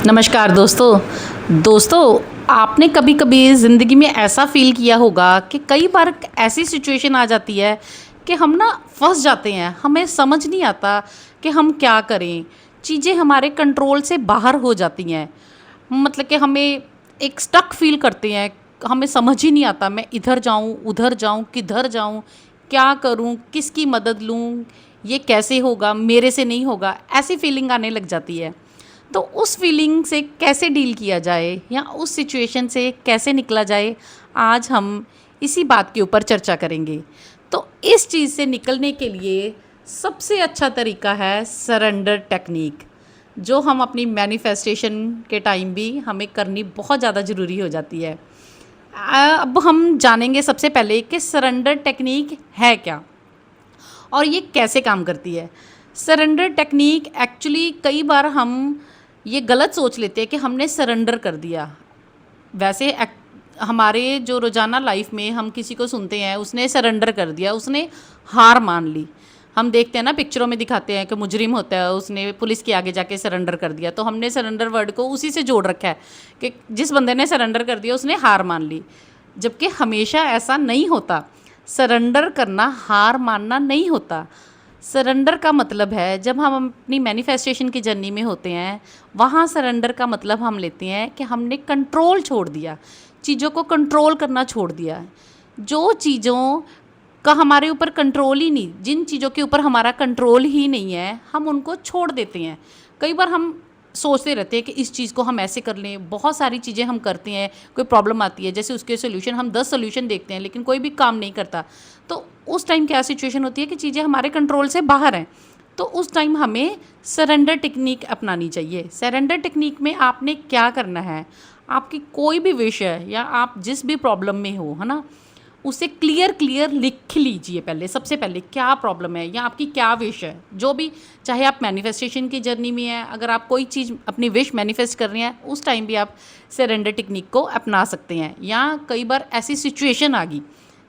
नमस्कार दोस्तों आपने कभी कभी ज़िंदगी में ऐसा फ़ील किया होगा कि कई बार ऐसी सिचुएशन आ जाती है कि हम ना फंस जाते हैं। हमें समझ नहीं आता कि हम क्या करें। चीज़ें हमारे कंट्रोल से बाहर हो जाती हैं। मतलब कि हमें एक स्टक फील करते हैं। हमें समझ ही नहीं आता मैं इधर जाऊं उधर जाऊं किधर जाऊं, क्या करूं, किसकी मदद लूं, ये कैसे होगा, मेरे से नहीं होगा, ऐसी फीलिंग आने लग जाती है। तो उस फीलिंग से कैसे डील किया जाए या उस सिचुएशन से कैसे निकला जाए, आज हम इसी बात के ऊपर चर्चा करेंगे। तो इस चीज़ से निकलने के लिए सबसे अच्छा तरीका है सरेंडर टेक्निक, जो हम अपनी मैनिफेस्टेशन के टाइम भी हमें करनी बहुत ज़्यादा ज़रूरी हो जाती है। अब हम जानेंगे सबसे पहले कि सरेंडर टेक्निक है क्या और ये कैसे काम करती है। सरेंडर टेक्निक एक्चुअली कई बार हम ये गलत सोच लेते हैं कि हमने सरेंडर कर दिया। वैसे हमारे जो रोज़ाना लाइफ में हम किसी को सुनते हैं उसने सरेंडर कर दिया, उसने हार मान ली। हम देखते हैं ना, पिक्चरों में दिखाते हैं कि मुजरिम होता है, उसने पुलिस के आगे जाके सरेंडर कर दिया। तो हमने सरेंडर वर्ड को उसी से जोड़ रखा है कि जिस बंदे ने सरेंडर कर दिया उसने हार मान ली। जबकि हमेशा ऐसा नहीं होता। सरेंडर करना हार मानना नहीं होता। सरेंडर का मतलब है जब हम अपनी मैनिफेस्टेशन की जर्नी में होते हैं, वहाँ सरेंडर का मतलब हम लेते हैं कि हमने कंट्रोल छोड़ दिया, चीज़ों को कंट्रोल करना छोड़ दिया। जो चीज़ों का हमारे ऊपर कंट्रोल ही नहीं, जिन चीज़ों के ऊपर हमारा कंट्रोल ही नहीं है, हम उनको छोड़ देते हैं। कई बार हम सोचते रहते हैं कि इस चीज़ को हम ऐसे कर लें। बहुत सारी चीज़ें हम करते हैं, कोई प्रॉब्लम आती है जैसे उसके सोल्यूशन, हम 10 सोल्यूशन देखते हैं लेकिन कोई भी काम नहीं करता। तो उस टाइम क्या सिचुएशन होती है कि चीज़ें हमारे कंट्रोल से बाहर हैं। तो उस टाइम हमें सरेंडर टेक्निक अपनानी चाहिए। सरेंडर टेक्निक में आपने क्या करना है, आपकी कोई भी विश है या आप जिस भी प्रॉब्लम में हो, है ना, उसे क्लियर लिख लीजिए। पहले सबसे पहले क्या प्रॉब्लम है या आपकी क्या विश है, जो भी, चाहे आप मैनिफेस्टेशन की जर्नी में हैं, अगर आप कोई चीज़ अपनी विश मैनिफेस्ट कर रहे हैं उस टाइम भी आप सरेंडर टेक्निक को अपना सकते हैं। या कई बार ऐसी सिचुएशन आ गई,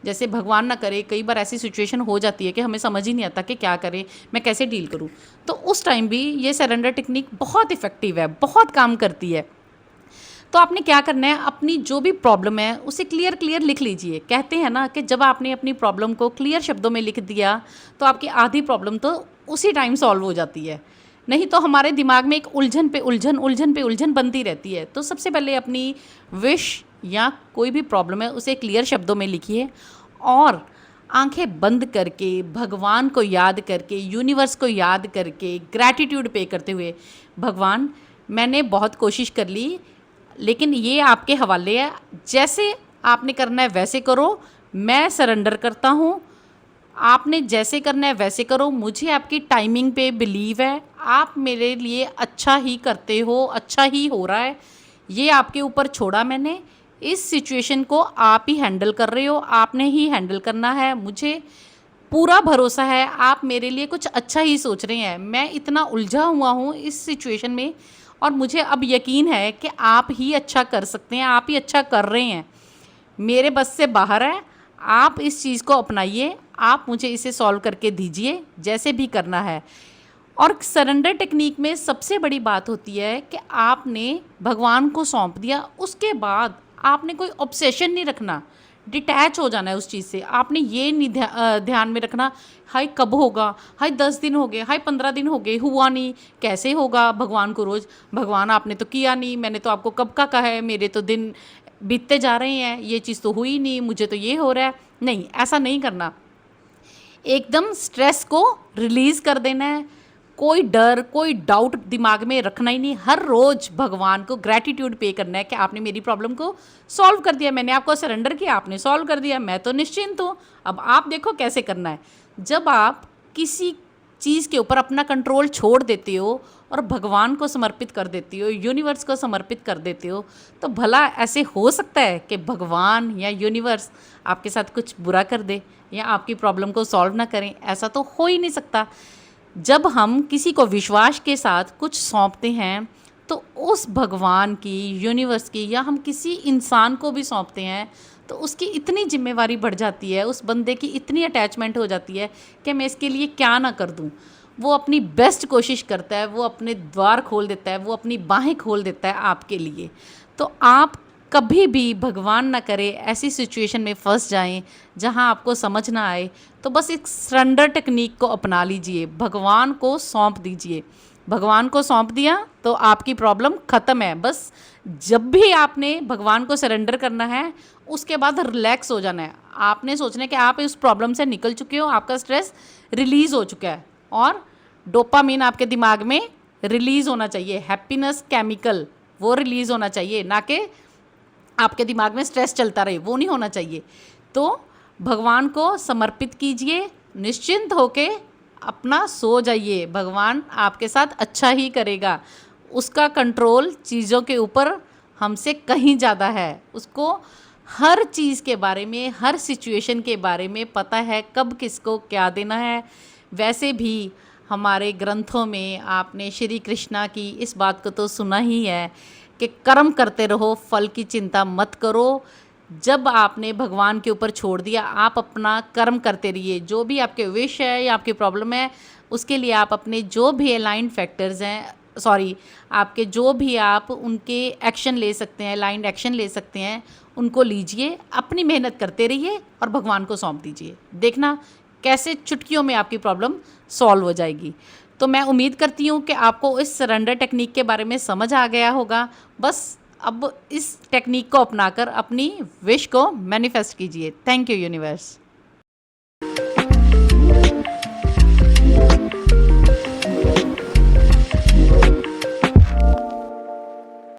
जैसे भगवान ना करे, कई बार ऐसी सिचुएशन हो जाती है कि हमें समझ ही नहीं आता कि क्या करें, मैं कैसे डील करूं। तो उस टाइम भी ये सरेंडर टेक्निक बहुत इफ़ेक्टिव है, बहुत काम करती है। तो आपने क्या करना है, अपनी जो भी प्रॉब्लम है उसे क्लियर लिख लीजिए। कहते हैं ना कि जब आपने अपनी प्रॉब्लम को क्लियर शब्दों में लिख दिया तो आपकी आधी प्रॉब्लम तो उसी टाइम सॉल्व हो जाती है। नहीं तो हमारे दिमाग में एक उलझन पे उलझन बनती रहती है। तो सबसे पहले अपनी विश या कोई भी प्रॉब्लम है उसे क्लियर शब्दों में लिखिए और आंखें बंद करके, भगवान को याद करके, यूनिवर्स को याद करके, ग्रैटिट्यूड पे करते हुए, भगवान मैंने बहुत कोशिश कर ली लेकिन ये आपके हवाले है, जैसे आपने करना है वैसे करो, मैं सरेंडर करता हूँ। आपने जैसे करना है वैसे करो, मुझे आपकी टाइमिंग पे बिलीव है, आप मेरे लिए अच्छा ही करते हो, अच्छा ही हो रहा है, ये आपके ऊपर छोड़ा मैंने। इस सिचुएशन को आप ही हैंडल कर रहे हो, आपने ही हैंडल करना है। मुझे पूरा भरोसा है आप मेरे लिए कुछ अच्छा ही सोच रहे हैं। मैं इतना उलझा हुआ हूँ इस सिचुएशन में और मुझे अब यकीन है कि आप ही अच्छा कर सकते हैं, आप ही अच्छा कर रहे हैं, मेरे बस से बाहर है। आप इस चीज़ को अपनाइए, आप मुझे इसे सॉल्व करके दीजिए, जैसे भी करना है। और सरेंडर टेक्निक में सबसे बड़ी बात होती है कि आपने भगवान को सौंप दिया, उसके बाद आपने कोई ऑब्सेशन नहीं रखना, डिटैच हो जाना है उस चीज़ से। आपने ये नहीं ध्यान में रखना, हाय कब होगा, हाय 10 दिन हो गए, हाय 15 दिन हो गए, हुआ नहीं, कैसे होगा। भगवान को रोज़, भगवान आपने तो किया नहीं, मैंने तो आपको कब का कहा है, मेरे तो दिन बीतते जा रहे हैं, ये चीज़ तो हुई नहीं, मुझे तो ये हो रहा है। नहीं, ऐसा नहीं करना। एकदम स्ट्रेस को रिलीज़ कर देना है। कोई डर, कोई डाउट दिमाग में रखना ही नहीं। हर रोज़ भगवान को ग्रैटिट्यूड पे करना है कि आपने मेरी प्रॉब्लम को सॉल्व कर दिया, मैंने आपको सरेंडर किया, आपने सॉल्व कर दिया, मैं तो निश्चिंत हूँ, अब आप देखो कैसे करना है। जब आप किसी चीज़ के ऊपर अपना कंट्रोल छोड़ देते हो और भगवान को समर्पित कर देते हो, यूनिवर्स को समर्पित कर देते हो, तो भला ऐसे हो सकता है कि भगवान या यूनिवर्स आपके साथ कुछ बुरा कर दे या आपकी प्रॉब्लम को सॉल्व ना करें? ऐसा तो हो ही नहीं सकता। जब हम किसी को विश्वास के साथ कुछ सौंपते हैं तो उस भगवान की, यूनिवर्स की, या हम किसी इंसान को भी सौंपते हैं तो उसकी इतनी जिम्मेवारी बढ़ जाती है, उस बंदे की इतनी अटैचमेंट हो जाती है कि मैं इसके लिए क्या ना कर दूं। वो अपनी बेस्ट कोशिश करता है, वो अपने द्वार खोल देता है, वो अपनी बाहें खोल देता है आपके लिए। तो आप कभी भी भगवान ना करे ऐसी सिचुएशन में फंस जाएं जहां आपको समझ ना आए, तो बस एक सरेंडर टेक्निक को अपना लीजिए, भगवान को सौंप दीजिए। भगवान को सौंप दिया तो आपकी प्रॉब्लम ख़त्म है। बस जब भी आपने भगवान को सरेंडर करना है, उसके बाद रिलैक्स हो जाना है। आपने सोचना है कि आप इस प्रॉब्लम से निकल चुके हो, आपका स्ट्रेस रिलीज़ हो चुका है और डोपामीन आपके दिमाग में रिलीज़ होना चाहिए, हैप्पीनेस केमिकल वो रिलीज़ होना चाहिए, ना कि आपके दिमाग में स्ट्रेस चलता रहे, वो नहीं होना चाहिए। तो भगवान को समर्पित कीजिए, निश्चिंत होके अपना सो जाइए, भगवान आपके साथ अच्छा ही करेगा। उसका कंट्रोल चीज़ों के ऊपर हमसे कहीं ज़्यादा है। उसको हर चीज़ के बारे में, हर सिचुएशन के बारे में पता है, कब किसको क्या देना है। वैसे भी हमारे ग्रंथों में आपने श्री कृष्णा की इस बात को तो सुना ही है कि कर्म करते रहो, फल की चिंता मत करो। जब आपने भगवान के ऊपर छोड़ दिया, आप अपना कर्म करते रहिए। जो भी आपके विश है या आपकी प्रॉब्लम है, उसके लिए आप अपने जो भी अलाइंड फैक्टर्स हैं, सॉरी, आपके जो भी आप उनके एक्शन ले सकते हैं, अलाइंड एक्शन ले सकते हैं, उनको लीजिए, अपनी मेहनत करते रहिए और भगवान को सौंप दीजिए। देखना कैसे चुटकियों में आपकी प्रॉब्लम सॉल्व हो जाएगी। तो मैं उम्मीद करती हूँ कि आपको इस सरेंडर टेक्निक के बारे में समझ आ गया होगा। बस अब इस टेक्निक को अपनाकर अपनी विश को मैनिफेस्ट कीजिए। Thank you universe.